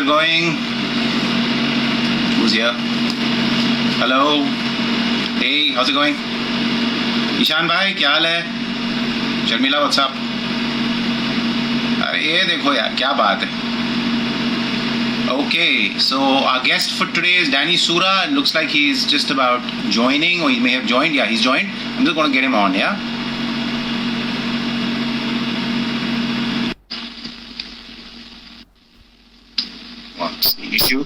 it going? Who's here? Hello. Hey, how's it going? Ishan भाई क्या हाल है? शर्मिला व्हाट्सअप? अरे ये देखो यार क्या बात है. Okay, so our guest for today is Danny Sura. It looks like he's just about joining, or he may have joined. Yeah, he's joined. I'm just going to get him on, yeah? What's the issue?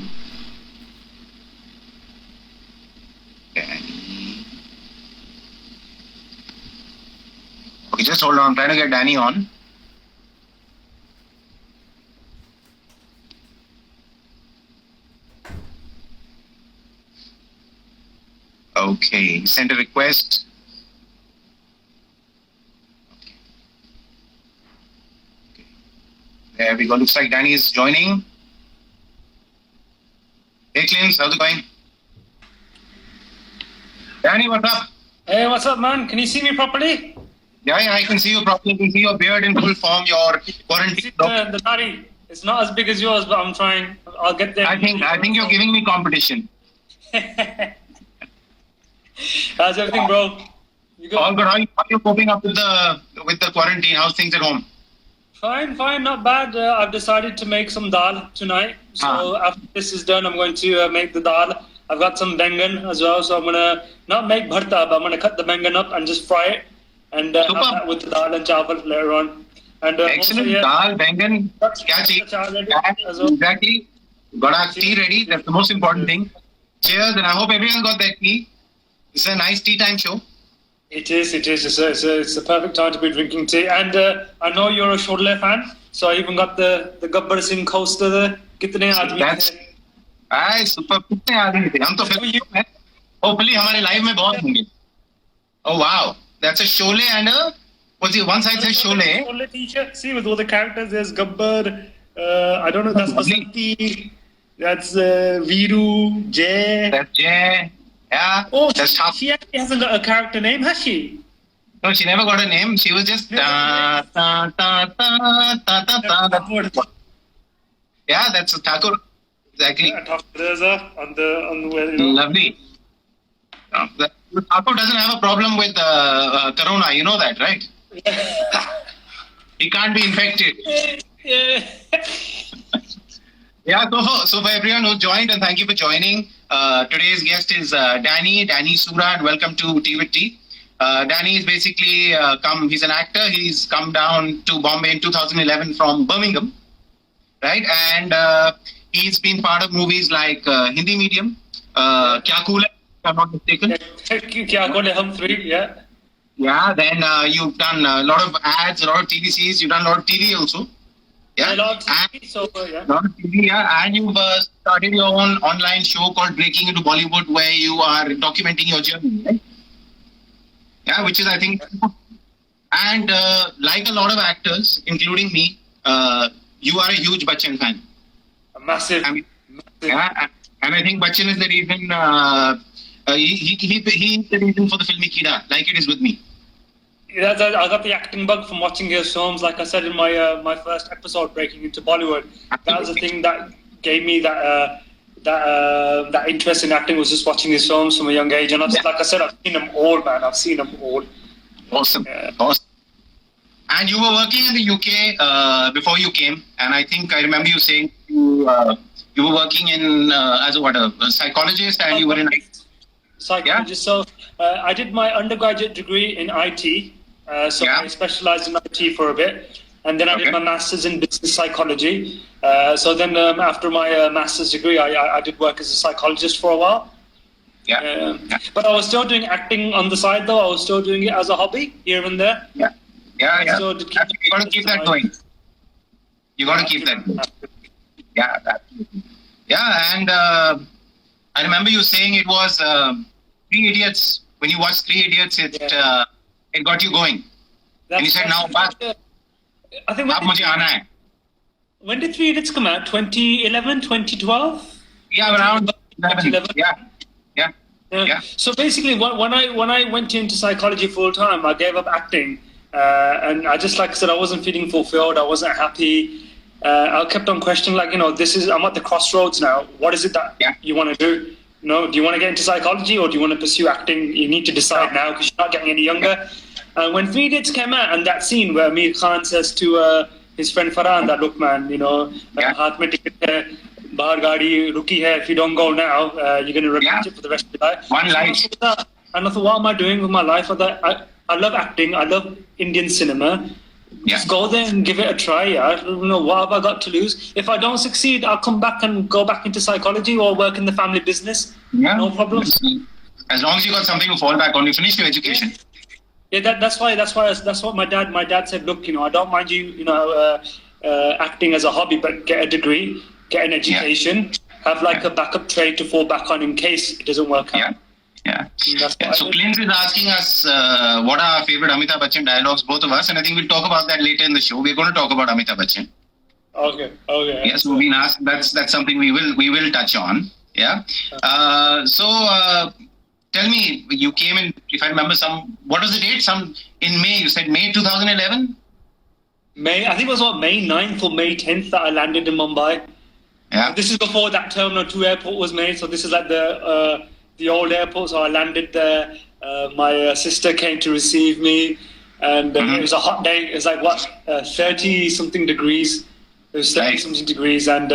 Danny. Okay, just hold on. I'm trying to get Danny on. Okay, send a request. Okay. There we go. Looks like Danny is joining. Hey, Clint, how's it going? Danny, what's up? Hey, what's up, man? Can you see me properly? Yeah, I can see you properly. I can see your beard in full form. Your quarantine. The body. It's not as big as yours, but I'm trying. I'll get there. I think you're giving me competition. How's everything, bro? You good? All good. How are you coping up with the quarantine? How's things at home? Fine, not bad. I've decided to make some dal tonight. So after this is done, I'm going to make the dal. I've got some bangan as well, so I'm gonna not make bharta, but I'm gonna cut the bangan up and just fry it, and have that with the dal and chawal later on. And excellent. Also, Dal, bangan, exactly. Got our tea ready. That's the most important thing. Cheers, and I hope everyone got their tea. It's a nice tea time show. It is. It's the perfect time to be drinking tea. And I know you're a Sholay fan, so I even got the Gabbar Singh coaster there. कितने आदमी थे? Super. कितने आदमी थे? हम तो फिर hopefully हमारे live में बहुत होंगे. Oh wow, that's a Sholay and a what's it? One side says Sholay. Sholay t-shirt. See, with all the characters, there's Gabbar. I don't know. That's Basanti. That's Veeru, Jay. That's Jay. Yeah. Oh, she actually hasn't got a character name, has she? No, she never got a name. She was just Yeah, that's a Thakur. Exactly. Yeah, on the way, you know. Lovely. The Thakur doesn't have a problem with corona. You know that, right? He can't be infected. Yeah. Yeah, so for everyone who joined, and thank you for joining. Today's guest is Danny Sura, and welcome to Tea with Tea. Danny is basically he's an actor. He's come down to Bombay in 2011 from Birmingham, right? And he's been part of movies like Hindi Medium, Kya Cool Hai, if I'm not mistaken. Kya Cool Hai, Hum Three, yeah. Yeah, then you've done a lot of ads, a lot of TV series. You've done a lot of TV also. Yeah, a lot of TV, yeah. Lot of TV, yeah. And you've started your own online show called Breaking Into Bollywood, where you are documenting your journey, right? Yeah, which is, I think, and like a lot of actors, including me, you are a huge Bachchan fan. A massive. Yeah, and I think Bachchan is the reason. He's the reason for the filmy Kida, like it is with me. I got the acting bug from watching his films. Like I said in my first episode, Breaking Into Bollywood, that was the thing that gave me that interest in acting, was just watching his films from a young age. And like I said, I've seen them all, man. I've seen them all. Awesome. Awesome. And you were working in the UK before you came, and I think I remember you saying you were working in as a psychologist, and you were in psychologist. Yeah? So I did my undergraduate degree in IT. I specialized in IT for a bit, and then I did my master's in business psychology. So then after my master's degree, I did work as a psychologist for a while. Yeah. But I was still doing acting on the side, though. I was still doing it as a hobby here and there. Yeah. You got to keep that going. You got to keep that going. Yeah, absolutely. Yeah, and I remember you saying it was Three Idiots. When you watched Three Idiots, it got you going. And you said, now, I think when did Three Idiots come out? 2011, 2012? Yeah, around 2011. Yeah. So basically, when I went into psychology full time, I gave up acting, and I just, like I said, I wasn't feeling fulfilled. I wasn't happy. I kept on questioning, like, I'm at the crossroads now. What is it that you want to do? Do you want to get into psychology or do you want to pursue acting? You need to decide now because you're not getting any younger. When Three Idiots came out and that scene where Amir Khan says to his friend Farhan that, look, man, haath mein ticket hai, bahar gaadi ruki hai. If you don't go now, you're going to regret it for the rest of your life. One life. And I thought, what am I doing with my life? I love acting. I love Indian cinema. Just go there and give it a try. What have I got to lose? If I don't succeed, I'll come back and go back into psychology or work in the family business. Yeah. No problem. As long as you got something to fall back on, you finish your education. Yeah, that's what my dad said. Look, I don't mind you, acting as a hobby, but get a degree, get an education, have like a backup trade to fall back on in case it doesn't work out. Yeah. So Clint is asking us what are our favorite Amitabh Bachchan dialogues, both of us, and I think we'll talk about that later in the show. We're going to talk about Amitabh Bachchan. Okay. Yes, so we've been asked. That's something we will touch on. Yeah. So tell me, you came in. If I remember, what was the date? In May. You said May 2011. May. I think it was May 9th or May 10th that I landed in Mumbai. Yeah. This is before that Terminal 2 airport was made. So this is like the old airport. So I landed there. My sister came to receive me, and it was a hot day. It was like 30-something degrees. It was 30-something degrees, and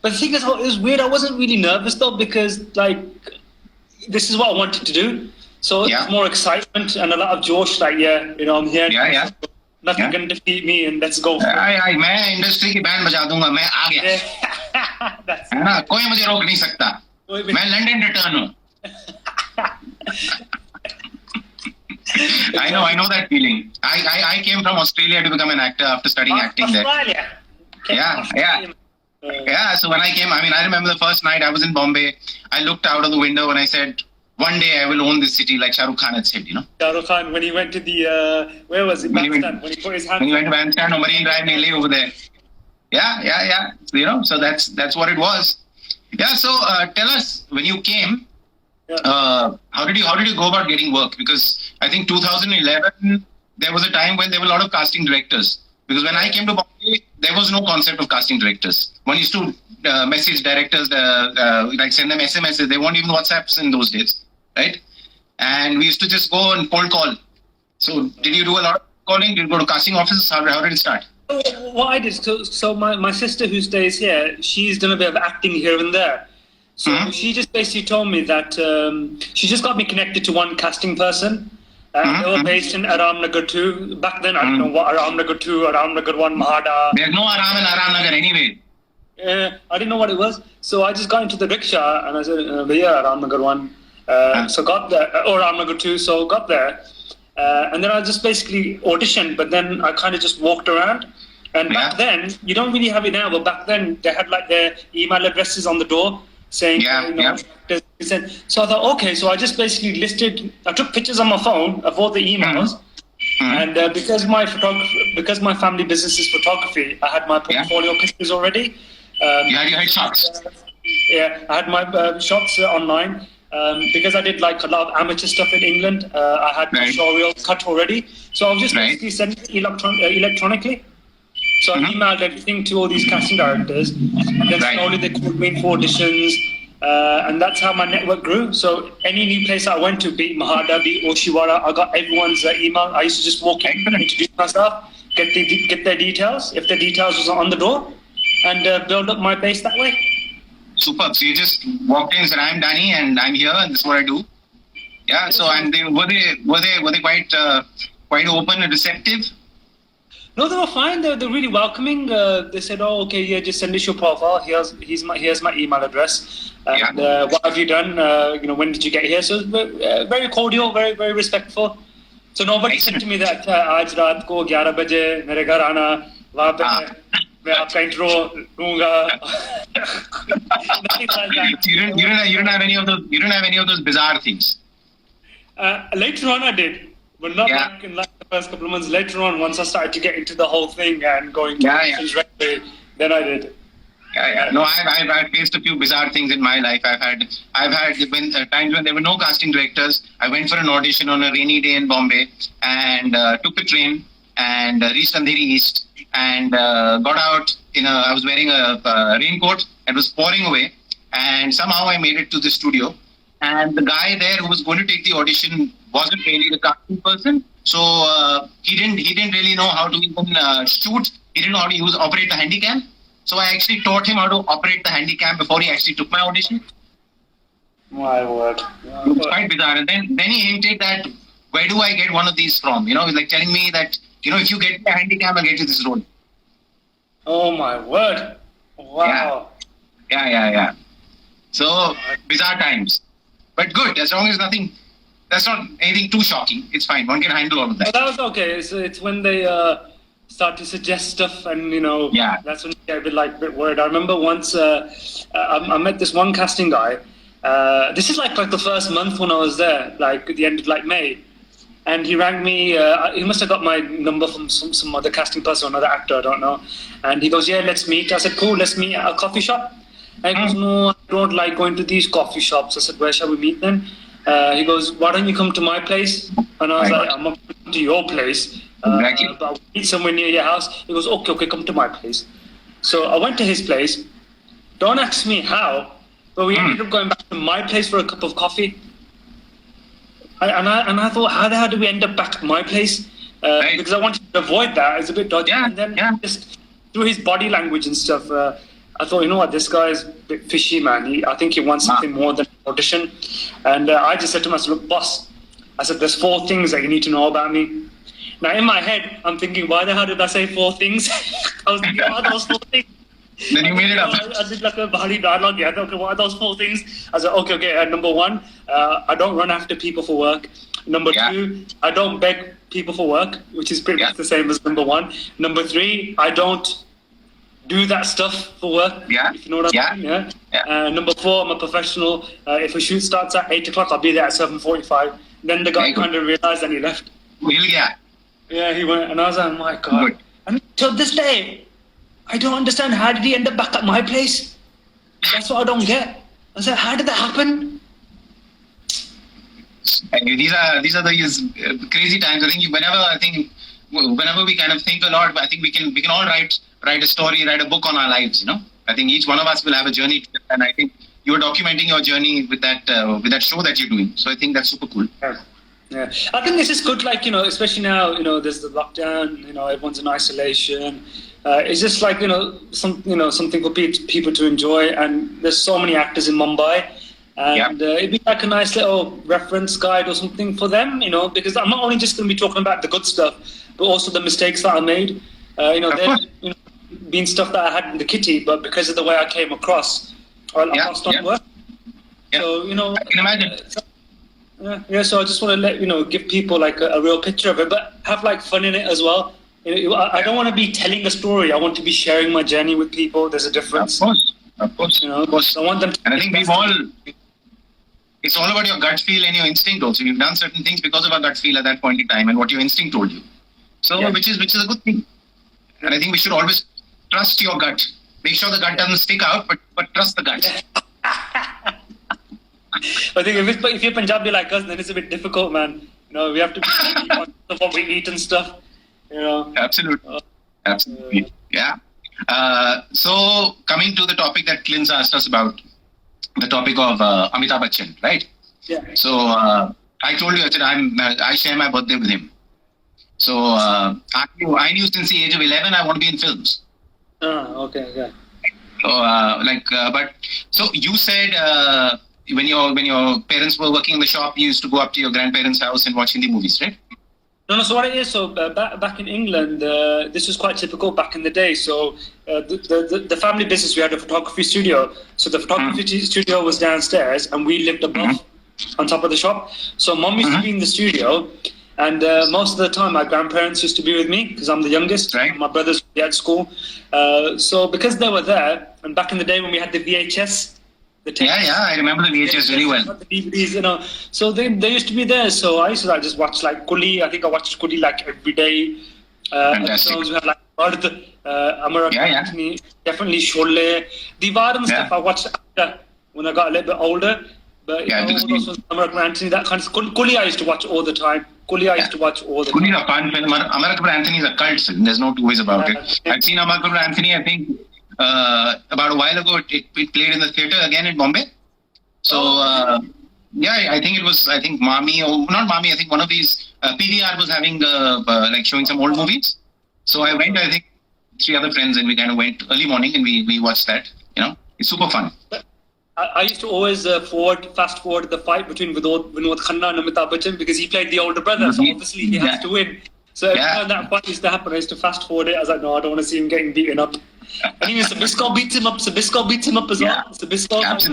but the thing is, it was weird. I wasn't really nervous though because like this is what I wanted to do. So it's more excitement and a lot of josh. Like I'm here. Nothing can defeat me, and let's go. मैं industry की band बजा दूंगा. मैं आ गया. है ना? कोई मुझे रोक नहीं सकता. मैं लंदन रिटर्न हूँ. I know that feeling. I came from Australia to become an actor after studying acting there. Australia. Yeah. So when I came, I remember the first night I was in Bombay. I looked out of the window and I said, one day I will own this city like Shah Rukh Khan had said, Shah Rukh Khan, when he went to the, where was it? Bandstand, when he put his hand. When he went to Bandstand or Marine Drive, nearly over there. Yeah. So that's what it was. Yeah. So tell us, when you came, how did you go about getting work? Because I think 2011 there was a time when there were a lot of casting directors. Because when I came to Bombay, there was no concept of casting directors. One used to message directors, like send them SMSs. They weren't even WhatsApps in those days, right? And we used to just go and cold call. So did you do a lot of calling? Did you go to casting offices? How did it start? What I did, so my sister who stays here, she's done a bit of acting here and there. So she just basically told me that she just got me connected to one casting person. They were based in Aramnagar 2. Back then, I didn't know what Aramnagar 2, Aramnagar 1, Mahada. There's no Aram in Aramnagar anyway. I didn't know what it was. So I just got into the rickshaw and I said, Bhaiya, Aramnagar 1. So got there, or Aramnagar 2, so got there. And then I just basically auditioned, but then I kind of just walked around. And back then, you don't really have it now, but back then they had like their email addresses on the door saying, So I thought, okay, so I just basically I took pictures on my phone of all the emails. And because my family business is photography, I had my portfolio pictures already. You had shots. I had my shots online. Because I did like a lot of amateur stuff in England, I had my show reel cut already. So I was just basically sending it electronically. So I emailed everything to all these casting directors. And then slowly they called me in for auditions. And that's how my network grew. So any new place I went to, be it Mahada, be it Oshiwara, I got everyone's email. I used to just walk in, introduce myself, get their details, if their details was on the door, and build up my base that way. Superb. So you just walked in and said, I'm Danny and I'm here and this is what I do. Yeah. So and were they quite open and receptive? No, they were fine. They're really welcoming. They said, "Oh, okay, yeah, just send us your profile. Here's my email address. And what have you done? When did you get here?" So very cordial, very very respectful. So nobody said to me that आज रात को 11 बजे मेरे घर आना वहाँ पे मैं आपका intro दूँगा. Nothing like that. You don't have any of those bizarre things. Later on, I did. But not like in the first couple of months. Later on, once I started to get into the whole thing and going to auditions regularly, then I did. No, I've faced a few bizarre things in my life. I've had times when there were no casting directors. I went for an audition on a rainy day in Bombay and took a train and reached Andheri East. and got out I was wearing a raincoat. It was pouring away, and somehow I made it to the studio. And the guy there who was going to take the audition wasn't really the casting person, so he didn't really know how to even shoot. He didn't know how to operate the handycam. So I actually taught him how to operate the handycam before he actually took my audition. My word. It was quite bizarre. And then he hinted that, where do I get one of these from? Like telling me that, if you get the handycam, I'll get you this role. Oh my word. Wow. Yeah. So, bizarre times. But good, as long as that's not anything too shocking. It's fine. One can handle all of that. Well, that was okay. It's when they start to suggest stuff, and that's when you get a bit worried. I remember once I met this one casting guy. This is like the first month when I was there, like at the end of May, and he rang me. He must have got my number from some other casting person, another actor, I don't know. And he goes, "Yeah, let's meet." I said, "Cool, let's meet at a coffee shop." And he goes, "No, I don't like going to these coffee shops." I said, "Where shall we meet then?" He goes, "Why don't you come to my place?" And I was like, "I'm not coming to your place, exactly. but I'll meet somewhere near your house." He goes, Okay, come to my place." So I went to his place. Don't ask me how, but we ended up going back to my place for a cup of coffee. And I thought, how the hell did we end up back at my place? Because I wanted to avoid that. It's a bit dodgy. And then just through his body language and stuff, I thought, you know what, this guy is a bit fishy, man. I think he wants something more than an audition. And I just said to myself, "Look, boss," I said, "there's 4 things that you need to know about me." Now, in my head, I'm thinking, why the hell did I say 4 things? I was thinking, what are those 4 things? Then you made it up. I did like a body dialogue. Yeah, okay, what are those 4 things? I said, okay. Number 1, I don't run after people for work. Number 2, I don't beg people for work, which is pretty much the same as number 1. Number 3, I don't do that stuff for work, if you know what I mean. Number 4, I'm a professional. If a shoot starts at 8 o'clock, I'll be there at 7:45. Then the guy kind of realized and he left. Yeah, he went, and I was like, my God. Good. And till this day, I don't understand, how did he end up back at my place? That's what I don't get. I said, how did that happen? These are the crazy times. I think whenever we kind of think a lot, I think we can all write a story, write a book on our lives. I think each one of us will have a journey, and I think you're documenting your journey with that show that you're doing. So I think that's super cool. Yeah, I think this is good. Especially now, there's the lockdown. Everyone's in isolation. It's just something for people to enjoy. And there's so many actors in Mumbai, and it'd be like a nice little reference guide or something for them. Because I'm not only just going to be talking about the good stuff, but also the mistakes that I made. There's been stuff that I had in the kitty, but because of the way I came across, I lost on work. So I can imagine. So I just want to give people a real picture of it, but have fun in it as well. I don't want to be telling a story. I want to be sharing my journey with people. There's a difference. Of course. I want them. And I think it's all about your gut feel and your instinct also. You've done certain things because of our gut feel at that point in time and what your instinct told you. So which is a good thing. And I think we should always trust your gut. Make sure the gut doesn't stick out, but trust the gut. I think if you're Punjabi like us, then it's a bit difficult, man. We have to be conscious of what we eat and stuff. Absolutely. Yeah. So coming to the topic that Clint's asked us about, the topic of Amitabh Bachchan, right? Yeah. So I told you, I said I share my birthday with him. So I knew since the age of 11 I want to be in films. Okay. So you said. When your parents were working in the shop, you used to go up to your grandparents' house and watch Hindi movies, right? No. So what it is, back in England, this was quite typical back in the day. So the family business, we had a photography studio. So the photography studio was downstairs, and we lived above, on top of the shop. So mom used to be in the studio, and most of the time my grandparents used to be with me because I'm the youngest. Right. My brothers were at school. So because they were there, and back in the day when we had the VHS. I remember the VHS very well. The DVDs, So they used to be there. So I used to just watch Kuli. I think I watched Kuli every day. Fantastic. Episodes we had Mard, Amar Anthony, definitely Sholay. Diwar and stuff I watched after when I got a little bit older. But all those was Amar Anthony, that kind of Kuli I used to watch all the time. Coolie, I used to watch all the Coolie time. is a fun film. Amar Kapoor Anthony is a cult film. There's no two ways about it. I've seen Amar Kapoor Anthony, I think, about a while ago. It played in the theatre again in Bombay. So, yeah, I think it was, Mami, or not Mami, I think one of these, PVR was having, like showing some old movies. So I went, I think, 3 other friends, and we kind of went early morning and we watched that. You know, it's super fun. I used to always fast forward the fight between Vinod Khanna and Amitabh Bachchan because he played the older brother, so obviously he has to win. So every time that fight used to happen, I used to fast forward it. I was like, no, I don't want to see him getting beaten up. And even Sabisco beats him up as well. Sabisco, I was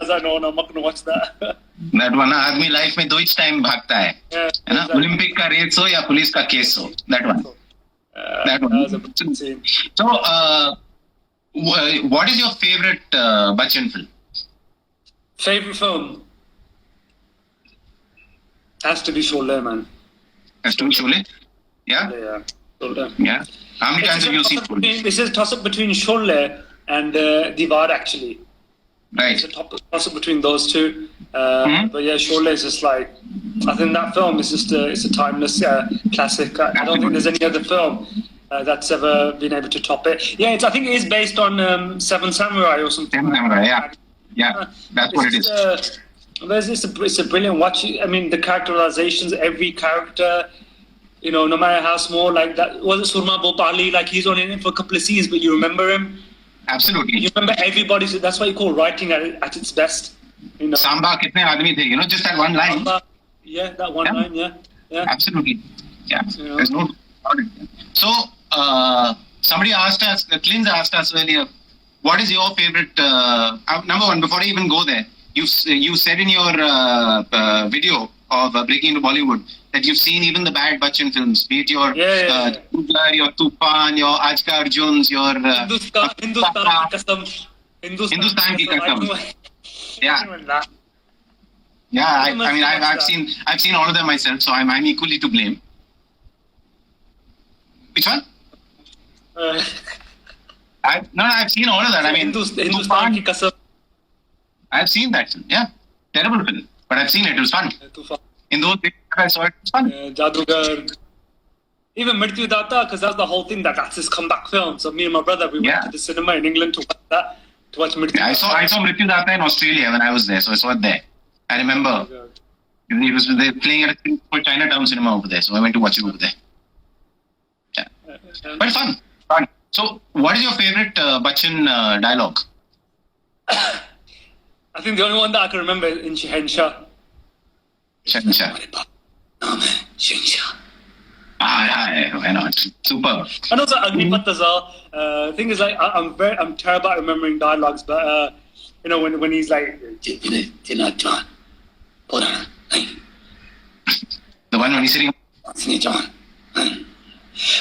like, no, I'm not going to watch that. That one, आदमी life में 2 time भागता है, है ना? Olympic का race हो या police का case हो. That one. That was a good scene. So, what is your favorite Bachchan film? Favorite film? Has to be Sholay, man. Has to be Sholay? Yeah? Yeah. Sholay. Yeah. How many times have you seen Sholay? This is a toss-up between Sholay and Diwar, actually. Right. It's a toss-up between those two. But yeah, Sholay is just like, I think that film is just it's a timeless classic. I don't think there's any other film that's ever been able to top it. Yeah, I think it is based on Seven Samurai or something. Seven Samurai, yeah. Yeah, that's what it is. It's a brilliant watch. I mean, the characterizations, every character, you know, no matter how small, like that, was it Surma Bhopali? Like he's only in it for a couple of scenes, but you remember him. Absolutely. You remember everybody. That's why you call writing at its best. You know? Samba, kitne aadmi the? You know, just that one line. Samba, yeah, that one line. Yeah. Absolutely. Yeah. There's no. So, somebody asked us, Clint asked us earlier, what is your favorite? Number one, before I even go there, you said in your video of Breaking into Bollywood that you've seen even the bad Bachchan films, be it your your Tufan, your Aaj Ka Arjuns, your Hindustan Ki Kasam. Yeah. I mean, I've seen all of them myself, so I'm equally to blame. Which one? I've seen all of that. I mean, Hindustan Ki Kasam. I've seen that film. Yeah, terrible film, but I've seen it. It was fun. In those days, I saw it. It was fun. Jadugar. Even Mrityu Datta, because that's the whole thing. That's his comeback film. So me and my brother, we went to the cinema in England to watch that. To watch Mrityu. Yeah, I saw Mrityu Datta in Australia when I was there, so I saw it there. I remember they were playing at a Chinatown cinema over there, so I went to watch it over there. Yeah, but fun. So, what is your favorite Bachchan dialogue? I think the only one that I can remember is in Shahenshah. Shahenshah. Why not? Superb. And also Agnipath as well. Thing is, like, I'm terrible at remembering dialogues, but you know, when he's like, the one when he's sitting.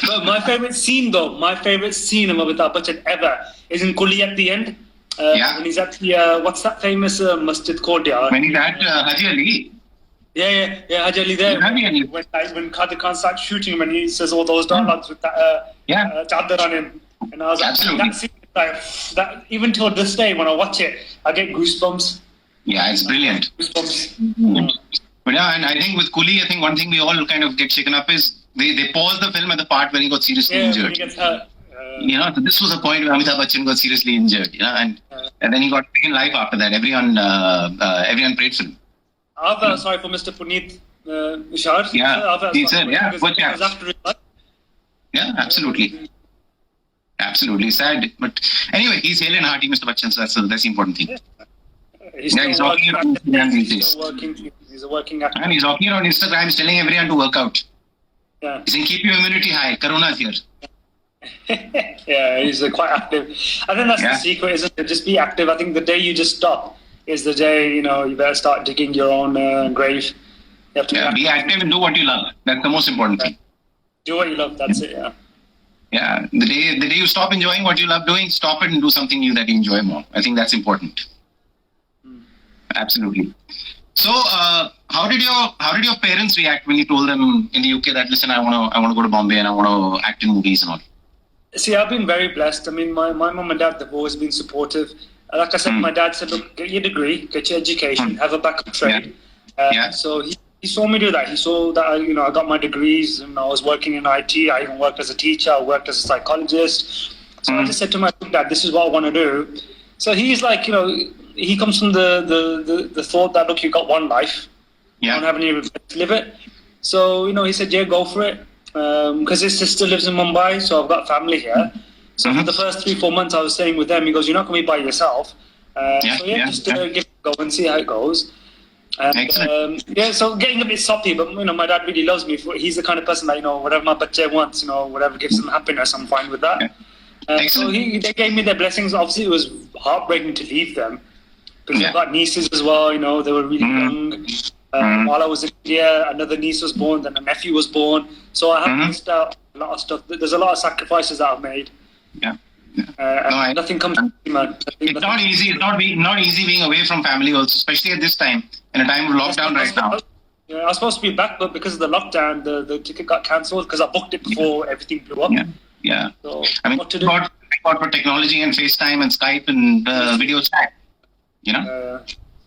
But my favorite scene of Amitabh Bachchan ever is in Coolie at the end. When he's at the what's that famous masjid called? When he's at Haji Ali. Yeah, Haji Ali there. When Qadir Khan starts shooting him and he says all those dialogues with that chadar on him, and I was like, that scene, like, that even till this day when I watch it, I get goosebumps. Yeah, it's brilliant. Goosebumps. But yeah, and I think with Coolie, I think one thing we all kind of get shaken up is they pause the film at the part where he got seriously injured. When he gets hurt. You know, so this was a point where Amitabh Bachchan got seriously injured. You know, and then he got taken life after that. Everyone prayed for him. Sorry for Mr. Puneet Ishar. He said, yeah, absolutely. Absolutely sad, but anyway, he's hale and hearty, Mr. Bachchan. So that's the important thing. He's walking around Instagram these days. He's a working actor. And he's walking around Instagram, he's telling everyone to work out. Yeah. He's saying, keep your immunity high. Corona's here. Yeah, he's quite active. I think that's the secret, isn't it? Just be active. I think the day you just stop is the day, you know, you better start digging your own grave. You have to be active and do what you love. That's the most important thing. Do what you love. That's it. Yeah. The day you stop enjoying what you love doing, stop it and do something new that you enjoy more. I think that's important. Absolutely. So, how did your parents react when you told them in the UK that, listen, I want to go to Bombay and I want to act in movies and all? See, I've been very blessed. I mean, my mum and dad have always been supportive. Like I said, my dad said, look, get your degree, get your education, have a backup trade. So he he saw me do that. He saw that I got my degrees and I was working in IT. I even worked as a teacher. I worked as a psychologist. So I just said to my dad, "This is what I want to do." So he's like, he comes from the thought that, look, you got one life. You don't have any regrets to live it. So he said, "Yeah, go for it." Because his sister lives in Mumbai, so I've got family here. So for the first 3-4 months I was staying with them. He goes, "You're not going to be by yourself." Just give it a go and see how it goes. Excellent. So getting a bit soppy, but my dad really loves me. He's the kind of person that whatever my bache wants, whatever gives him happiness, I'm fine with that. So they gave me their blessings. Obviously, it was heartbreaking to leave them because I've got nieces as well. They were really young. While I was in India, another niece was born, then a nephew was born. So I have missed out a lot of stuff. There's a lot of sacrifices that I've made. Nothing comes easy, man. It's not easy. It's not easy being away from family also, especially at this time, in a time of lockdown right now. I was supposed to be back, but because of the lockdown, the ticket got cancelled because I booked it before everything blew up. So, I mean, thank God for technology and FaceTime and Skype and video chat.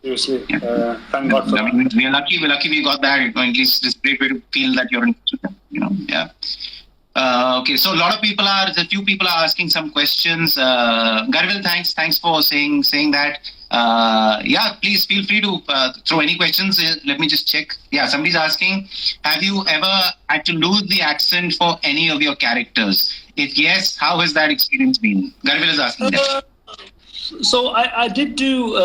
Seriously, thank God for that. I mean, we're lucky we got that. At least it's a great way to feel that you're in. Okay, so there's a few people are asking some questions. Garvil, thanks for saying that. Please feel free to throw any questions. Let me just check. Somebody's asking, have you ever had to lose the accent for any of your characters? If yes, how has that experience been? Garvil is asking that. So I did do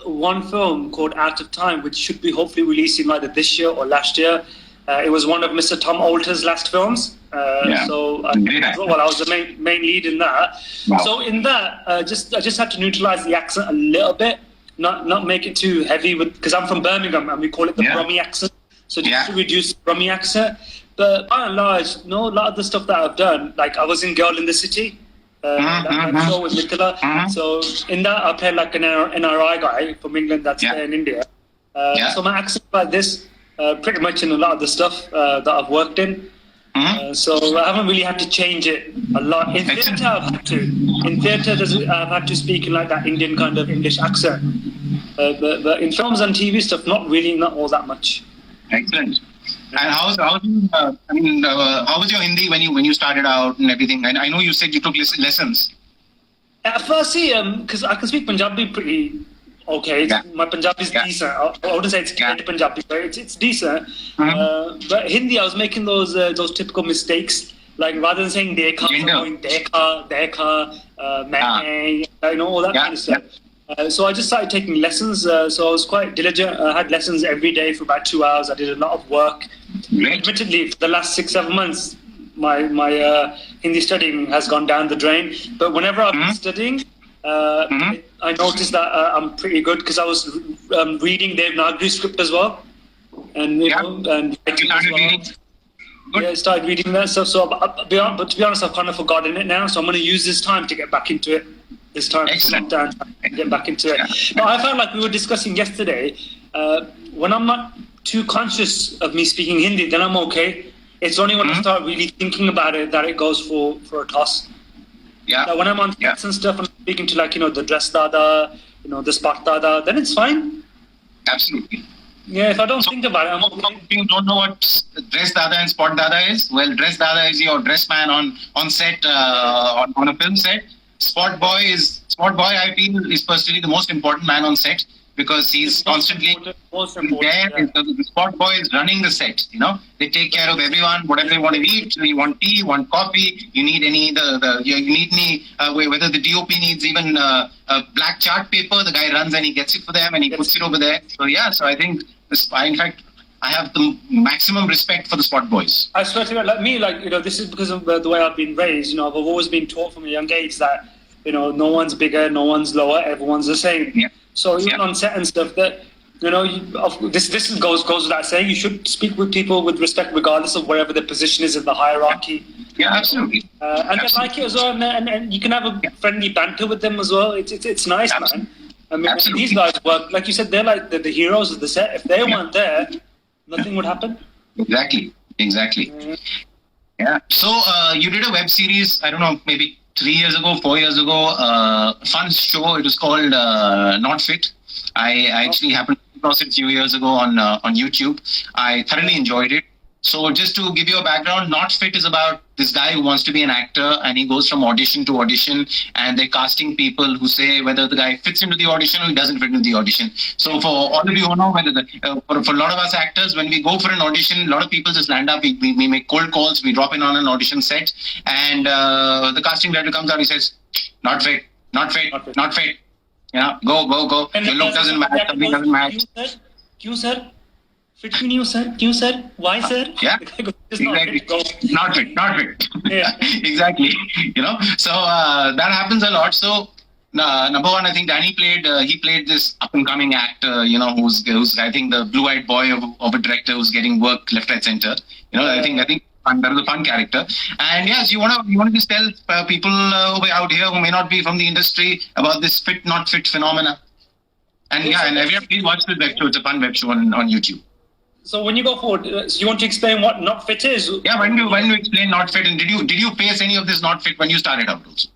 one film called Out of Time, which should be hopefully releasing either this year or last year. It was one of Mr. Tom Olter's last films. I was the main lead in that. Wow. So in that, I just had to neutralize the accent a little bit, not make it too heavy, because I'm from Birmingham and we call it the Brummie accent. So just to reduce Brummie accent. But by and large, a lot of the stuff that I've done, like I was in Girl in the City. That show with Nicola. So in that, I played like an NRI guy from England that's there in India. So my accent like this, pretty much in a lot of the stuff that I've worked in. So I haven't really had to change it a lot. In theatre, I've had to. In theatre, I've had to speak in like that Indian kind of English accent. But in films and TV stuff, not all that much. Excellent. And how was your Hindi when you started out and everything? And I know you said you took lessons. At first, because I can speak Punjabi pretty okay. My Punjabi is decent. I wouldn't say it's great Punjabi, but it's decent. But Hindi, I was making those typical mistakes. Like rather than saying dekha, I'm going dekha, maine, all that kind of stuff. So I just started taking lessons. So I was quite diligent. I had lessons every day for about 2 hours. I did a lot of work. Admittedly, for the last 6-7 months, my Hindi studying has gone down the drain. But whenever I've been studying, I noticed that I'm pretty good because I was reading Devanagari script as well, and and writing as well. I started reading that stuff. But to be honest, I've kind of forgotten it now. So I'm going to use this time to get back into it. This time, lockdown, get back into it. But I felt like we were discussing yesterday. When I'm not too conscious of me speaking Hindi, then I'm okay. It's only when I start really thinking about it that it goes for a toss. When I'm on sets and stuff, I'm speaking to the dress dada, the spot dada, then it's fine. Absolutely. If I don't think about it, I'm okay. You don't know what dress dada and spot dada is? Well, dress dada is your dress man on set, on a film set. Spot boy, I feel, is personally the most important man on set because he's constantly there. The spot boy is running the set. They take care of everyone, whatever they want to eat. You want tea, you want coffee. You need whether the DOP needs even a black chart paper. The guy runs and he gets it for them and he puts it over there. So I think, in fact, I have the maximum respect for the spot boys. I swear to God, this is because of the way I've been raised. I've always been taught from a young age that, no one's bigger, no one's lower, everyone's the same. So even on set and stuff, that, this goes without saying, you should speak with people with respect regardless of wherever their position is in the hierarchy. Absolutely. And they like it as well, and you can have a friendly banter with them as well. It's nice, man. I mean, these guys work, like you said, they're like the heroes of the set. If they weren't there, nothing would happen. Exactly. So you did a web series, I don't know, maybe 4 years ago, fun show. It was called Not Fit. I actually happened to across it a few years ago on YouTube. I thoroughly enjoyed it. So just to give you a background, Not Fit is about this guy who wants to be an actor, and he goes from audition to audition, and they're casting people who say whether the guy fits into the audition or he doesn't fit into the audition. So for all of you who know, whether for a lot of us actors, when we go for an audition, a lot of people just land up. We make cold calls. We drop in on an audition set, and the casting director comes out. He says, "Not fit, not fit, not fit. Yeah, go. And your look doesn't match. Something doesn't match." Q sir? Fit क्यों नहीं हो sir? क्यों sir? Why sir? Yeah, exactly. Not fit. Yeah. Exactly. So that happens a lot. So number one, I think Danny played this up and coming actor, who's I think the blue-eyed boy of a director who's getting work left, right, center. I think that was a fun character. And yes, you want to just tell people out here who may not be from the industry about this fit not fit phenomena. And and everybody watch the web show. It's a fun web show on YouTube. So when you go forward, so you want to explain what not fit is? Yeah, when do you explain not fit, and did you face any of this not fit when you started out also?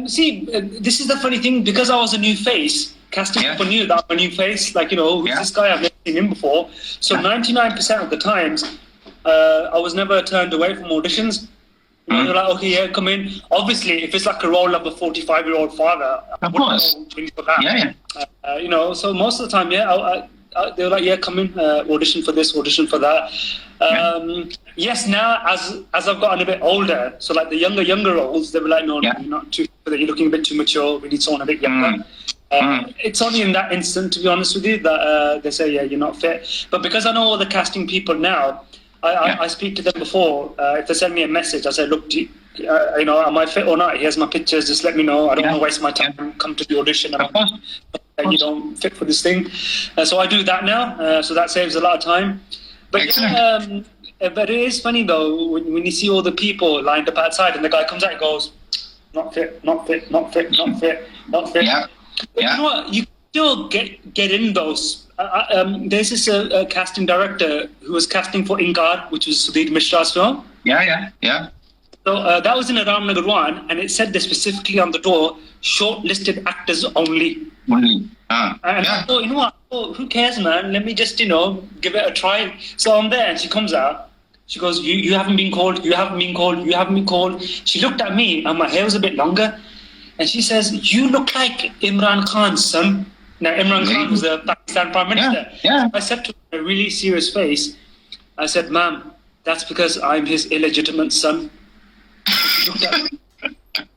This is the funny thing, because I was a new face. Casting people knew that I'm a new face. Like, who's this guy? I've never seen him before. So 99% of the times, I was never turned away from auditions. They're like, okay, yeah, come in. Obviously, if it's like a role of a 45-year-old father, of course. So most of the time, they were like, yeah, come in, audition for this, audition for that. Yes, now as I've gotten a bit older, so like the younger roles, they were like, no, you're not too, you're looking a bit too mature. We need someone a bit younger. It's only in that instant, to be honest with you, that they say, yeah, you're not fit. But because I know all the casting people now, I speak to them before. If they send me a message, I say, look, am I fit or not? Here's my pictures. Just let me know. I don't want to waste my time. Come to the audition. You don't fit for this thing. So I do that now. So that saves a lot of time. But but it is funny though when you see all the people lined up outside and the guy comes out and goes, not fit, not fit, not fit, not fit, not fit. Yeah. But you know what? You still get in those. There's this casting director who was casting for Inkar, which was Sudhir Mishra's film. Yeah. So that was in Ramnagar 1, and it said there specifically on the door, shortlisted actors only. And I thought, you know what? Oh, who cares, man? Let me just, give it a try. So I'm there, and she comes out. She goes, you haven't been called. You haven't been called. You haven't been called. She looked at me, and my hair was a bit longer. And she says, you look like Imran Khan's son. Now, Imran Khan was the Pakistan Prime Minister. Yeah. I said to her, a really serious face, I said, ma'am, that's because I'm his illegitimate son. She looked at me.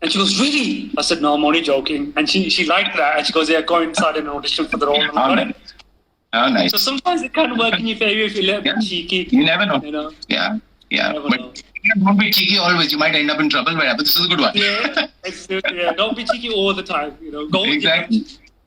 And she goes, really? I said, no, I'm only joking. And she liked that. And she goes, yeah, go inside and audition for the role. Oh, nice. So sometimes it can work in your favor if you're a little bit cheeky. You never know. Yeah. But don't be cheeky always. You might end up in trouble. But this is a good one. Yeah. Don't be cheeky all the time. Go exactly.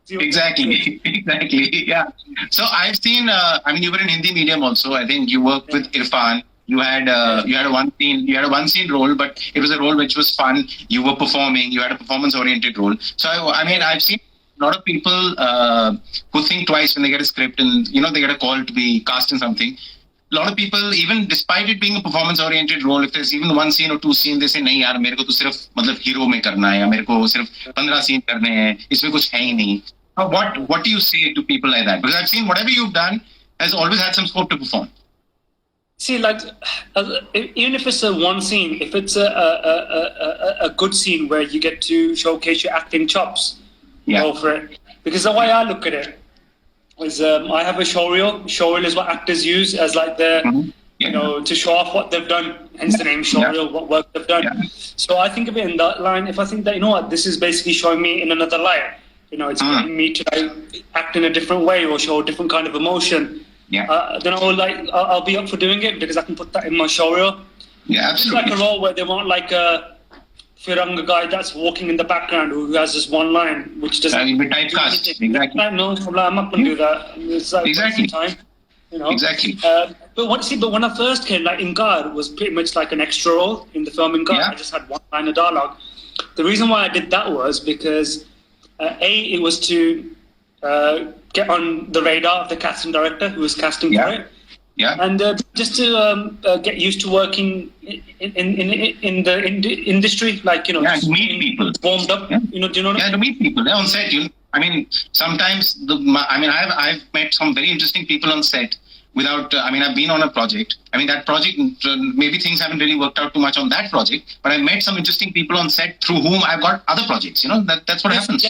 Exactly. Yeah. So I've seen. You were in Hindi medium also. I think you worked with Irfan. You had a one scene role, but it was a role which was fun. You were performing. You had a performance oriented role. So I've seen a lot of people who think twice when they get a script and they get a call to be cast in something. A lot of people, even despite it being a performance-oriented role, if there's even one scene or two scenes, they say, "नहीं यार, मेरे को तो सिर्फ hero में करना है, या मेरे को सिर्फ 15 scene करने हैं, इसमें कुछ है ही नहीं." What do you say to people like that? Because I've seen whatever you've done has always had some scope to perform. See, like, even if it's a one scene, if it's a good scene where you get to showcase your acting chops, go for it. Because the way I look at it is, I have a showreel. Showreel is what actors use as like their, to show off what they've done. Hence the name showreel, what work they've done. Yeah. So I think of it in that line. If I think that, this is basically showing me in another light. It's getting me to act in a different way or show a different kind of emotion. Yeah. Then I'll be up for doing it because I can put that in my showreel. Yeah, absolutely. It's like a role where they want like a Firanga guy that's walking in the background who has just one line, which doesn't. Typecast. Exactly. No, I'm not going to do that. It's like exactly. Time, Exactly. But when I first came, like Inkar was pretty much like an extra role in the film Inkar. I just had one line of dialogue. The reason why I did that was because it was to get on the radar of the casting director who was casting for it. Yeah. And just to get used to working in the industry, like, to meet people. Warmed up, do you know what I mean? To meet people. On set, I mean, sometimes I've met some very interesting people on set. Without, I've been on a project. That project, maybe things haven't really worked out too much on that project, but I met some interesting people on set through whom I've got other projects. That's what happens.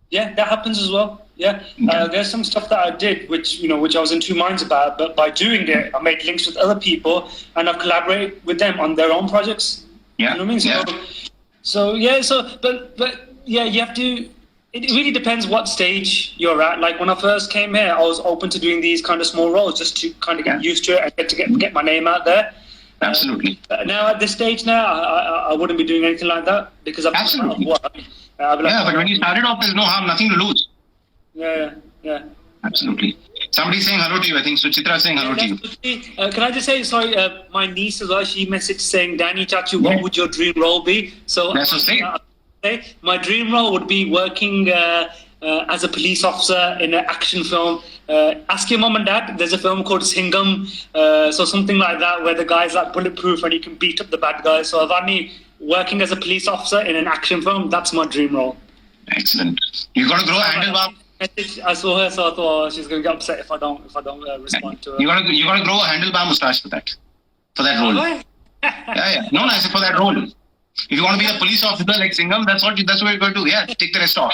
Yeah, that happens as well. Yeah, there's some stuff that I did, which I was in two minds about, but by doing it, I made links with other people, and I've collaborated with them on their own projects. Yeah, you know what I mean. But you have to. It really depends what stage you're at. Like when I first came here, I was open to doing these kind of small roles just to kind of get used to it and get my name out there. Absolutely. Now at this stage now, I wouldn't be doing anything like that because I've done a lot of work. But when you started off, there's no harm, nothing to lose. Yeah. Absolutely. Somebody's saying hello to you. I think Suchitra saying hello to you. Can I just say, sorry, my niece as well, she messaged saying, Danny Chachu, what would your dream role be? So that's so safe. My dream role would be working as a police officer in an action film. Ask your mom and dad. There's a film called Singham, so something like that, where the guy's like bulletproof and he can beat up the bad guys. So if I'm working as a police officer in an action film, that's my dream role. Excellent. You got to grow a handlebar. I saw her, so I thought she's going to get upset if I don't respond to her. You got to grow a handlebar mustache for that role. Yeah. No, I said for that role. If you want to be a police officer like Singham, that's what you're going to do. Yeah, take the rest off.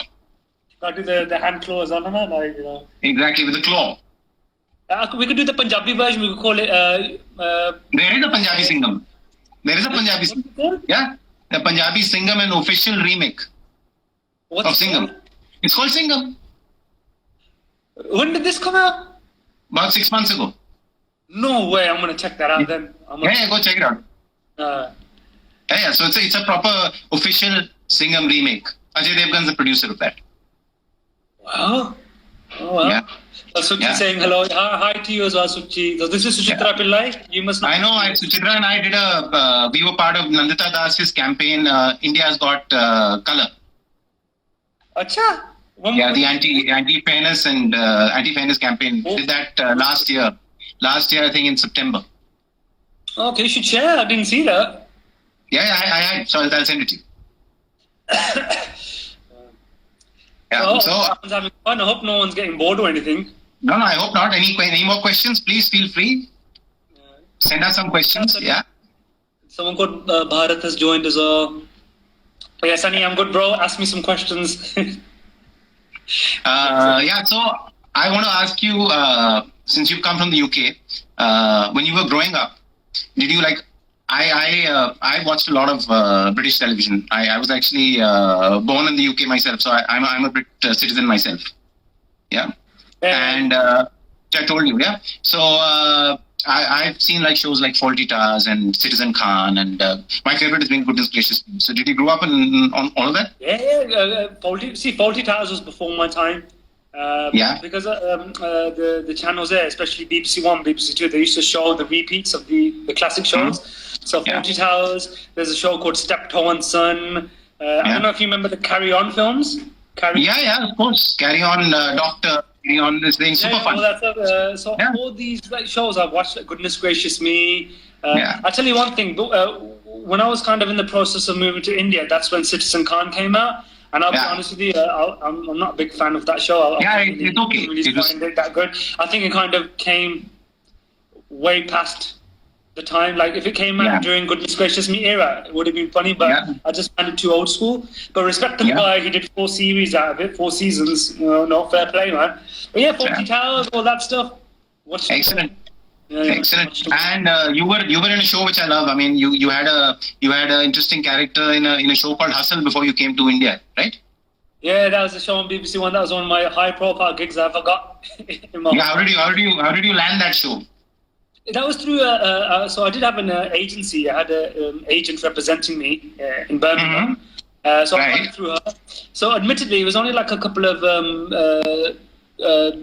Got to do the hand claws on, like Exactly, with the claw. We could do the Punjabi version. We could call it. There is a Punjabi Singham. Yeah, the Punjabi Singham, an official remake of Singham. It's called Singham. When did this come out? About 6 months ago. No way! I'm gonna check that out then. Go check it out. So it's a proper official Singham remake. Ajay Devgan's the producer of that. Wow. Yeah. Suchi saying hello. Hi to you as well, Suchi. So this is Suchitra Pillai. You must know. I know. Suchitra and I did we were part of Nandita Das's campaign, India's Got Color. Acha. The anti-fairness and anti-fairness campaign. Did that last year. Last year, I think in September. Okay, you should share. I didn't see that. Yeah, I had. So I'll send it to you. Everyone's having fun. I hope no one's getting bored or anything. No, I hope not. Any more questions? Please feel free. Send us some questions. Yeah. Someone called Bharat has joined as well. Yeah, Sunny, I'm good, bro. Ask me some questions. So I want to ask you, since you've come from the UK, when you were growing up, did you like? I watched a lot of British television. I was actually born in the UK myself, so I'm a Brit citizen myself. Yeah. And I told you, yeah. So I've seen like shows like Fawlty Towers and Citizen Khan, and my favorite has been Goodness Gracious. So did you grow up on all of that? Yeah. Fawlty Towers was before my time. Because the channels there, especially BBC One, BBC Two, they used to show the repeats of the classic shows. So Fawlty Towers, there's a show called Steptoe and Son. I don't know if you remember the Carry On films. Yeah, of course. Carry On, Doctor, Carry On, this thing, super fun. All these shows I've watched, like Goodness Gracious Me. I'll tell you one thing. When I was kind of in the process of moving to India, that's when Citizen Khan came out. And I'll be honest with you, I'm not a big fan of that show. It's okay. Really find it that good. I think it kind of came way past the time. Like if it came out during Goodness Gracious Me era, it would have been funny. But I just found it too old school. But respect to the guy, he did 4 series out of it, 4 seasons. No fair play, man. But Fawlty Towers, all that stuff. Excellent. Excellent. And you were in a show which I love. I mean, you had an interesting character in a show called Hustle before you came to India, right? Yeah, that was a show on BBC One. That was one of my high-profile gigs I ever got. How did you land that show? That was through so I did have an agency. I had an agent representing me in Birmingham. So I went through her. So admittedly, it was only like a couple of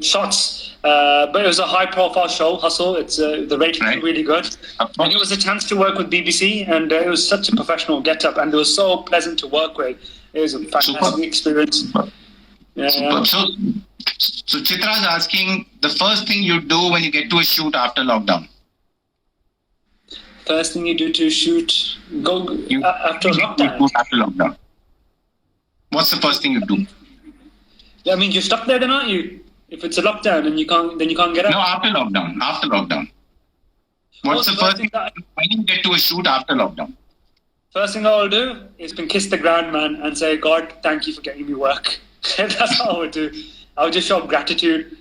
shots, but it was a high-profile show, Hustle. It's the rating was really good, and it was a chance to work with BBC, and it was such a professional get-up, and it was so pleasant to work with. It was a fantastic experience. So Chitra's asking the first thing you do when you get to a shoot after lockdown. First thing you do to shoot after lockdown. After lockdown. What's the first thing you do? I mean, you're stuck there, then, aren't you? If it's a lockdown and you can't get out. No, after lockdown. After lockdown. What's the first thing when you get to a shoot after lockdown? First thing I will do is kiss the ground, man, and say, God, thank you for getting me work. That's what I would do. I would just show gratitude.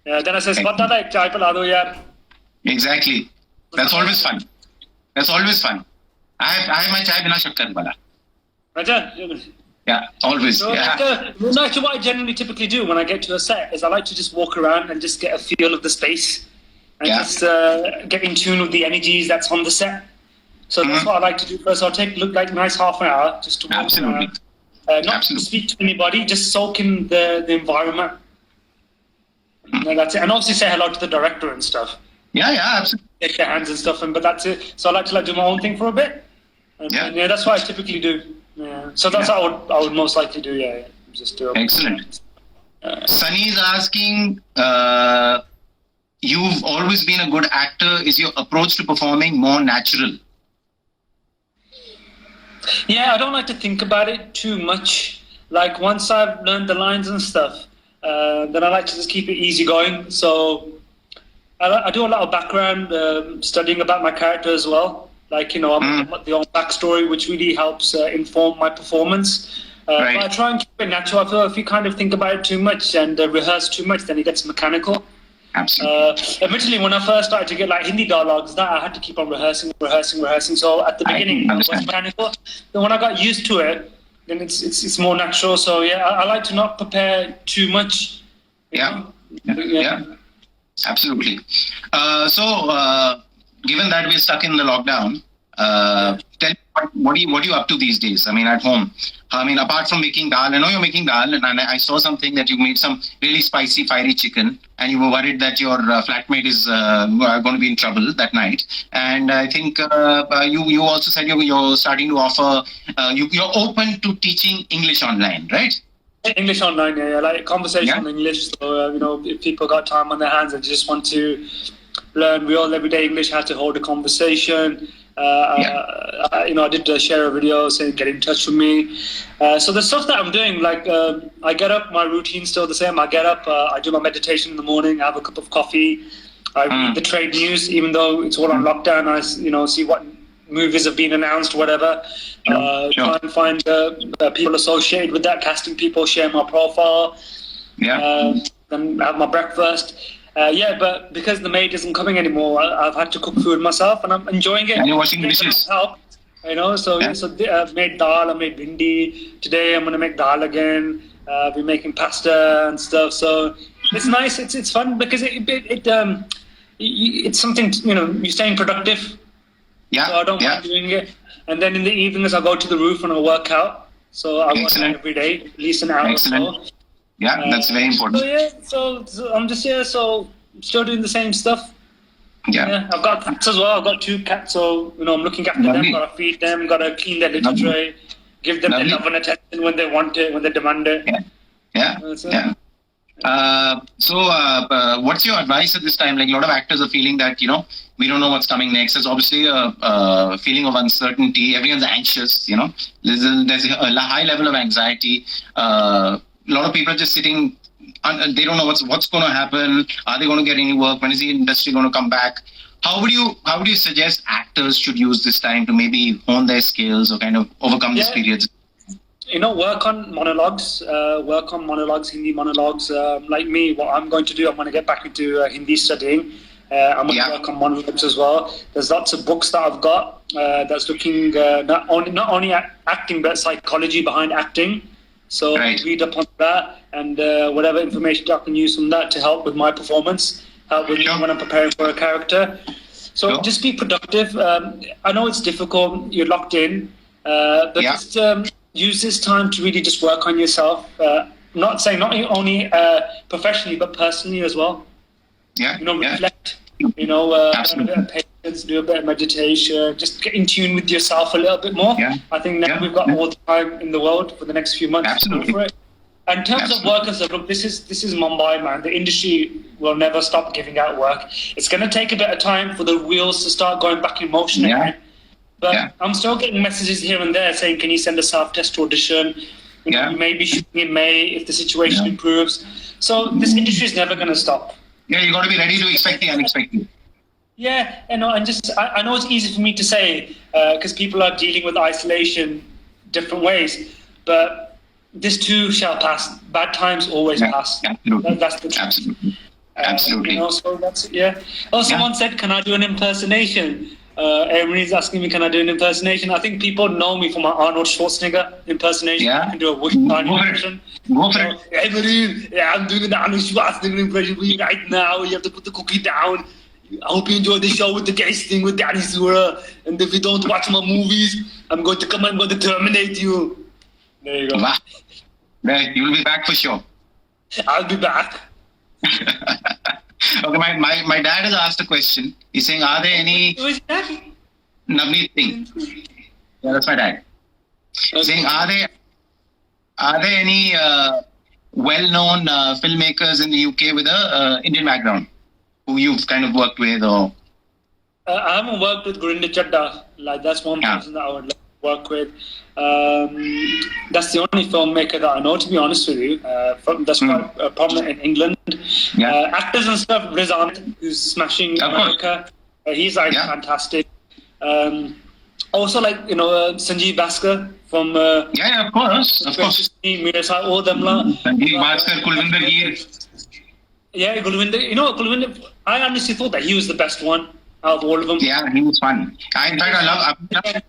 Then I say, chai pila do yaar. Exactly. That's always fun. That's always fun. I have my chai bina shakkar wala. Yeah, always. So yeah. Actually, what I generally typically do when I get to a set is I like to just walk around and just get a feel of the space and just get in tune with the energies that's on the set. So that's what I like to do first. I'll take nice half an hour just to walk around. Not to speak to anybody, just soak in the environment. And that's it. And obviously say hello to the director and stuff. Yeah, absolutely. Shake their hands and stuff, but that's it. So I like to do my own thing for a bit. And that's what I typically do. Yeah. So that's what I would most likely do. Yeah. Just do it. Excellent. Sunny is asking, you've always been a good actor. Is your approach to performing more natural? Yeah, I don't like to think about it too much. Like once I've learned the lines and stuff, then I like to just keep it easy going. So I do a lot of background studying about my character as well. Like, I'm the own backstory, which really helps inform my performance. But I try and keep it natural. I feel if you kind of think about it too much and rehearse too much, then it gets mechanical. Absolutely. Admittedly, when I first started to get like Hindi dialogues, I had to keep on rehearsing. So at the beginning, it was mechanical. Then when I got used to it, then it's more natural. So yeah, I like to not prepare too much. Yeah. Absolutely. So given that we're stuck in the lockdown, tell me what are you up to these days? I mean, at home. I mean, apart from making dal, I know you're making dal, and I saw something that you made some really spicy, fiery chicken, and you were worried that your flatmate is going to be in trouble that night. And I think you also said you're starting to offer, you're open to teaching English online, right? English online, yeah, like conversational English. So, if people got time on their hands and just want to learn real everyday English, how to hold a conversation. I did share a video saying get in touch with me. So the stuff that I'm doing, like I get up, my routine's still the same. I get up, I do my meditation in the morning, I have a cup of coffee, I read the trade news, even though it's all on lockdown. I see what movies have been announced, whatever. Try and find people associated with that, casting people, share my profile. Then have my breakfast. But because the maid isn't coming anymore, I've had to cook food myself, and I'm enjoying it. And you're washing dishes. So I've made dal, I made bhindi. Today I'm going to make dal again. We're making pasta and stuff. So it's nice. It's fun because it's something, you're staying productive. Yeah. So I don't mind doing it. And then in the evenings I go to the roof and I work out. So I work out every day, at least an hour or so. Yeah, that's very important. So I'm just here, so still doing the same stuff. Yeah. I've got cats as well. I've got 2 cats, so I'm looking after them. Got to feed them. Got to clean their litter tray. Give them the love and attention when they want it, when they demand it. So what's your advice at this time? Like a lot of actors are feeling that we don't know what's coming next. There's obviously a feeling of uncertainty. Everyone's anxious. There's a high level of anxiety. A lot of people are just sitting and they don't know what's going to happen. Are they going to get any work? When is the industry going to come back? How would you suggest actors should use this time to maybe hone their skills or kind of overcome these periods? Work on monologues, Hindi monologues. Like me, what I'm going to do, I'm going to get back into Hindi studying. I'm going to work on monologues as well. There's lots of books that I've got that's looking not only at acting but psychology behind acting. So read up on that and whatever information I can use from that to help with my performance, help with me when I'm preparing for a character. So just be productive. I know it's difficult, you're locked in, but just use this time to really just work on yourself. Not only professionally, but personally as well. Reflect, do a bit of patience, do a bit of meditation, just get in tune with yourself a little bit more. I think now we've got all the time in the world for the next few months to go for it. And in terms of work and stuff, look, this is Mumbai, man. The industry will never stop giving out work. It's going to take a bit of time for the wheels to start going back in motion again. But I'm still getting messages here and there saying, can you send a self-test audition? You may be shooting in May if the situation improves. So this industry is never going to stop. Yeah, you got to be ready to expect the unexpected. Yeah, and I know it's easy for me to say because people are dealing with isolation different ways, but this too shall pass. Bad times always pass. Absolutely. That's the truth. Absolutely. Absolutely. So that's it. Yeah. Oh, someone said, "Can I do an impersonation?" Everybody's asking me, "Can I do an impersonation?" I think people know me for my Arnold Schwarzenegger impersonation. Yeah. I can do a Bush impression. Go for it. Everybody, I'm doing an Arnold Schwarzenegger impression for you right now. You have to put the cookie down. I hope you enjoy the show with the Takesh Singh with Danny Sura. And if you don't watch my movies, I'm going to terminate you. There you go. Wow. You'll be back for sure. I'll be back. Okay, my dad has asked a question. He's saying, are there any... Who is that? Navneet Singh. Yeah, that's my dad. He's saying, are there any well-known filmmakers in the UK with a Indian background who you've kind of worked with or... I haven't worked with Gurinder Chadda. Like, that's one person that I would like to work with. That's the only filmmaker that I know, to be honest with you. That's quite prominent in England. Actors and stuff, Riz Ahmed, who's smashing America. He's like fantastic. Also, like, Sanjeev Bhaskar from... of course. All them. Sanjeev Bhaskar, Kulwinder Gir. Yeah, Kulwinder. I honestly thought that he was the best one out of all of them. Yeah, he was fun. In fact, I love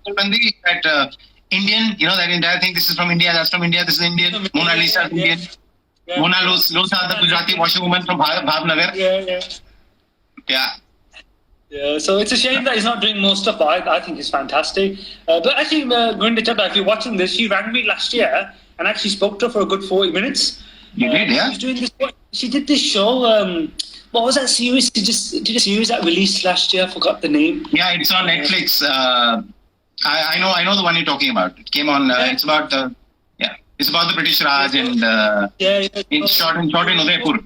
Kulwinder, that Indian, that entire thing, this is from India, that's from India, this is Indian, Mona Lisa is Indian. Mona Lisa, the Gujarati washing woman from Bhavnagar. Yeah, so it's a shame that he's not doing more stuff, but I think he's fantastic. But actually, Gurinder Chadda, if you're watching this, she rang me last year and actually spoke to her for a good 40 minutes. You did, yeah? She did this show. What was that series? She just did a series that released last year. I forgot the name. Yeah, it's on Netflix. I know the one you're talking about. It came on. It's about the British Raj and it's shot in Udaipur.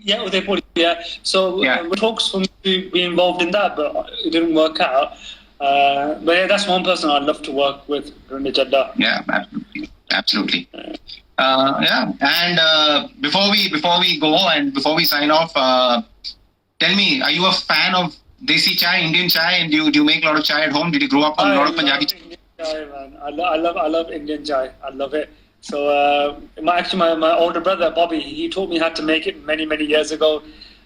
Yeah, Udaipur. Yeah. So we talks for me to be involved in that, but it didn't work out. But yeah, that's one person I'd love to work with, Gurinder Chadda. Yeah, absolutely. And before we go and before we sign off, tell me, are you a fan of Desi chai, Indian chai, and do you make a lot of chai at home? Did you grow up on a lot of Punjabi chai? Indian chai, man. I love Indian chai. I love it. So my older brother Bobby, he taught me how to make it many years ago.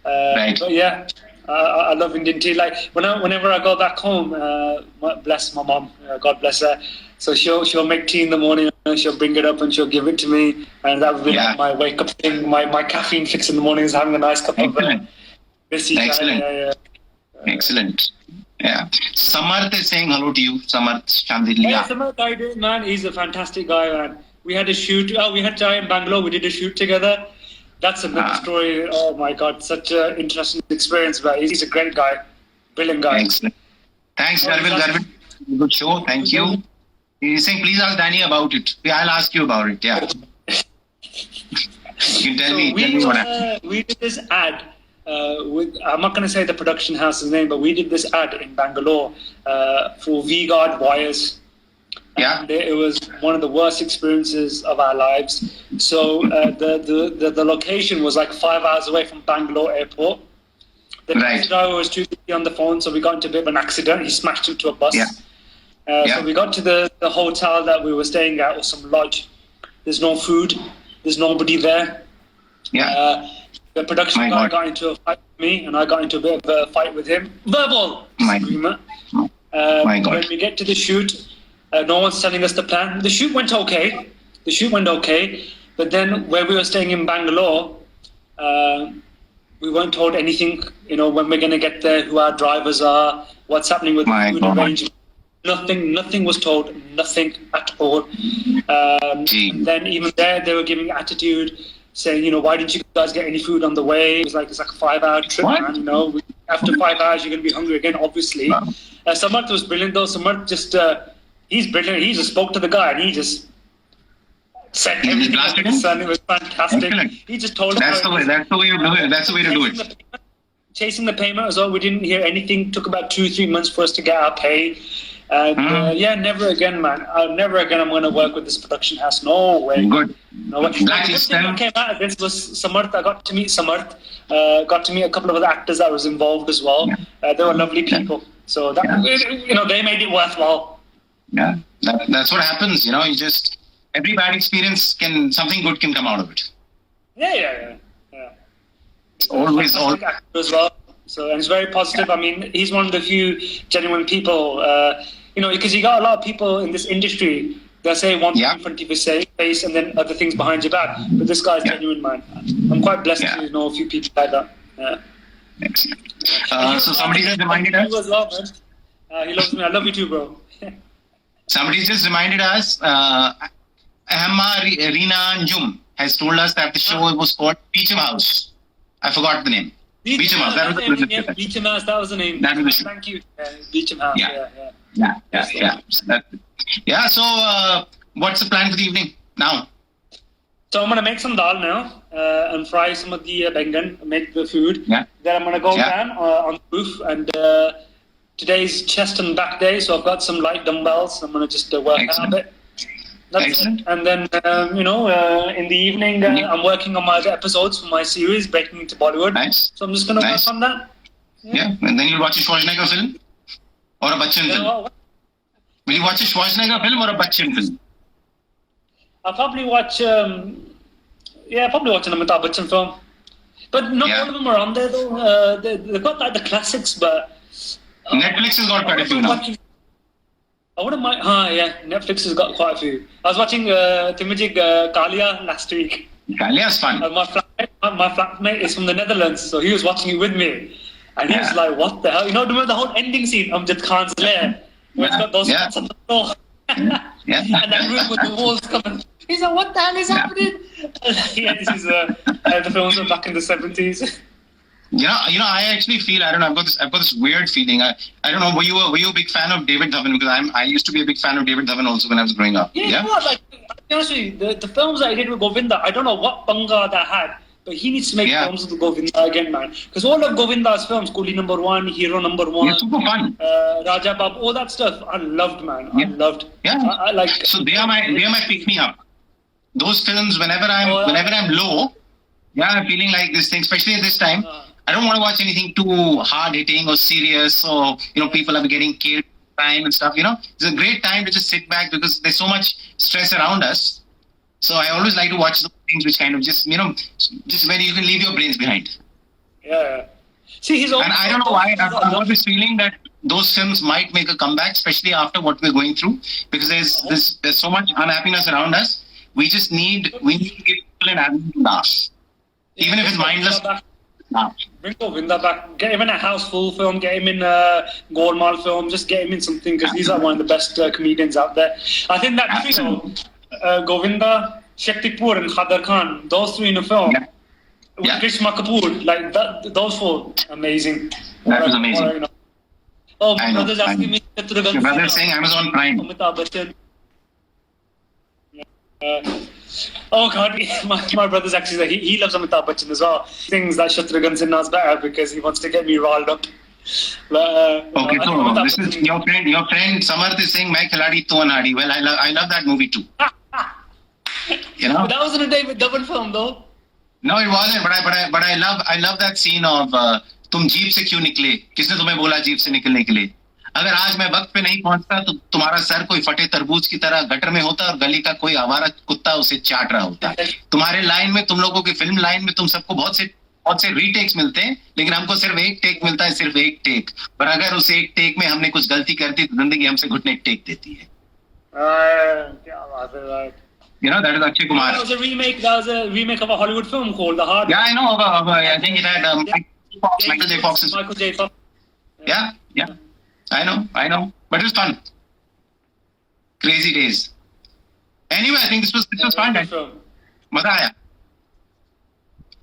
Right. But yeah, I love Indian tea. Like whenever I go back home, bless my mom, God bless her. So she'll make tea in the morning and she'll bring it up and she'll give it to me, and that would be like my wake up thing. My caffeine fix in the morning is having a nice cup of Desi chai. Excellent. Yeah. Samarth is saying hello to you. Samarth Chandiliya. Yeah, Samarth, I did, man. He's a fantastic guy, man. We had a shoot. We had chai in Bangalore. We did a shoot together. That's another story. Oh my God, such an interesting experience. But he's a great guy, brilliant guy. Excellent. Thanks, Garvin. Good show. Thank you. He's saying, please ask Danny about it. I'll ask you about it. Yeah. You can tell me what happened. We did this ad. I'm not going to say the production house's name, but we did this ad in Bangalore for V-Guard wires. Yeah. And it was one of the worst experiences of our lives. So the location was like 5 hours away from Bangalore airport. The taxi driver was too busy on the phone, so we got into a bit of an accident. He smashed into a bus. So we got to the hotel that we were staying at, or some lodge. There's no food. There's nobody there. The production guy got into a fight with me, and I got into a bit of a fight with him. Verbal disagreement. When we get to the shoot, no one's telling us the plan. The shoot went okay. But then where we were staying in Bangalore, we weren't told anything, when we're going to get there, who our drivers are, what's happening with the food arrangement. Nothing was told, nothing at all. And then even there, they were giving attitude, saying, why didn't you guys get any food on the way? It's like a 5-hour trip, man, After 5 hours, you're going to be hungry again, obviously. Samarth was brilliant, though. Samarth just, he's brilliant. He just spoke to the guy, and he just said everything under the sun. It was fantastic. Excellent. He just told That's the way you do it. That's the way to do it. Chasing the payment as well. We didn't hear anything. Took about 2-3 months for us to get our pay. And never again, man. Never again I'm going to work with this production house. No way. Good. No way. The thing that came out of this was Samarth. I got to meet Samarth. Got to meet a couple of other actors that was involved as well. They were lovely people. So that, they made it worthwhile. Yeah, that's what happens. You just every bad experience something good can come out of it. Yeah. Always actor as well. So, and it's very positive. I mean, he's one of the few genuine people, because you got a lot of people in this industry that say one thing in front of your face and then other things behind your back. But this guy's genuine, man. I'm quite blessed to know a few people like that. Yeah. Excellent. So somebody just reminded us. You as well, man. He loves me. I love you too, bro. Somebody just reminded us. Ahamma Reena Njum has told us that the show was called Beecham House. I forgot the name. Beecham House. That was the name. Beecham House. That was the name. That was the show. Thank you. Beecham House. Yeah. So, what's the plan for the evening now? So I'm gonna make some dal now and fry some of the bengan, make the food. Yeah. Then I'm gonna go down on the roof, and today's chest and back day, so I've got some light dumbbells. I'm gonna just work out a bit. That's Excellent. It. And then in the evening, I'm working on my episodes for my series, Breaking into Bollywood. Nice. So I'm just gonna work on that. Yeah. And then you'll watch a Schwarzenegger film or a Bachchan film. Will you watch a Schwarzenegger film or a Bachchan film? I'll probably watch. Probably watch an Amitabh Bachchan film. But not all of them are on there though. They've got like the classics, but Netflix has got quite a few now. I wouldn't mind. Netflix has got quite a few. I was watching Timajig Kalia last week. Kalia's fun. My flatmate is from the Netherlands, so he was watching it with me. And he was like, what the hell? Remember the whole ending scene of Amjad Khan's lair? Where it's got those shots on the floor. And that room with the walls coming. He's like, what the hell is happening? This is the films were back in the 70s. I actually feel, I don't know, I've got this weird feeling. I don't know, were you a big fan of David Dhawan? Because I used to be a big fan of David Dhawan also when I was growing up. Yeah? Like, to be honest with you, the films that I did with Govinda, I don't know what banga that had, but he needs to make films with Govinda again, man. Because all of Govinda's films, Kuli number 1, Hero number 1, super fun. Raja Bab, all that stuff, I loved, man. I loved. Yeah. I like. So they are my pick me up. Those films, whenever I'm low, I'm feeling like this thing, especially at this time. I don't want to watch anything too hard-hitting or serious or, people are getting killed time and stuff, It's a great time to just sit back because there's so much stress around us. So I always like to watch those things which kind of just, just where you can leave your brains behind. Yeah. See, and I don't know why, I've got this feeling that those films might make a comeback, especially after what we're going through, because there's so much unhappiness around us. We need to give people an avenue to laugh. Even if it's mindless. Bring Govinda back. Get him in a Houseful film. Get him in a Golmaal film. Just get him in something because these are one of the best comedians out there. I think that Govinda, Shaktipur, and Khadar Khan, those three in a film. With Krishma Kapoor, like that, those four, amazing. That was amazing. My brother's asking me. Your brother's saying Amazon Prime. Amitabh Bachchan. Oh God, my brother's actually he loves Amitabh Bachchan as well. He thinks that Shatrughan Sinha is better because he wants to get me riled up. Okay, so this is your friend Samarth is saying "Main Khiladi Tu Anhadi." Well, I love that movie too. But that wasn't a David Dhawan film though. No, it wasn't. But I love that scene of तुम jeep से क्यों निकले? किसने तुम्हें बोला jeep से निकलने के लिए? अगर आज मैं वक्त पे नहीं पहुंचता तो तुम्हारा सर कोई फटे तरबूज की तरह गटर में होता और गली का कोई आवारा कुत्ता उसे चाट रहा होता। तुम्हारे लाइन में, तुम लोगों की फिल्म लाइन में तुम सबको बहुत से रीटेक्स मिलते हैं, लेकिन हमको सिर्फ एक टेक मिलता है, सिर्फ एक टेक। पर अगर उस एक टेक में हमने कुछ गलती कर दी तो जिंदगी हमसे घुटने टेक देती है। That is Akshay Kumar. That was a remake of a Hollywood film called The Hard. Yeah, I know. I think it had Michael J. Fox. Michael J. Fox. Yeah. I know. But it was fun. Crazy days. Anyway, I think this was fun. Maza aaya.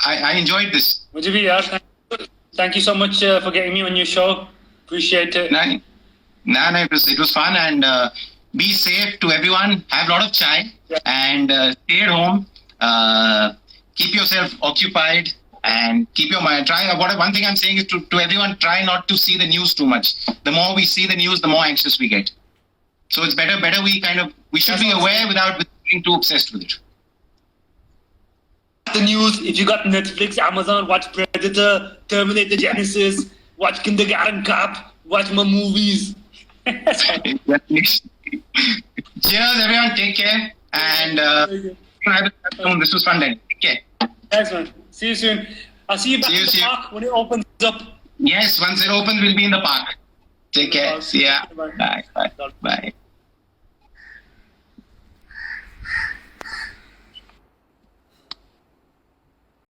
I enjoyed this. Thank you so much for getting me on your show. Appreciate it. It was fun, and be safe to everyone. Have a lot of chai and stay at home. Keep yourself occupied. And keep your mind. One thing I'm saying is to everyone, try not to see the news too much. The more we see the news, the more anxious we get. So it's better we should be aware without being too obsessed with it. The news, if you got Netflix, Amazon, watch Predator, Terminator Genesis, watch Kindergarten Cop, watch my movies. Cheers, everyone. Take care. And this was fun, Danny. Take care. Thanks, man. See you soon. I'll see you back in the park when it opens up. Yes, once it opens, we'll be in the park. Take care. See ya. Bye. Bye. Bye.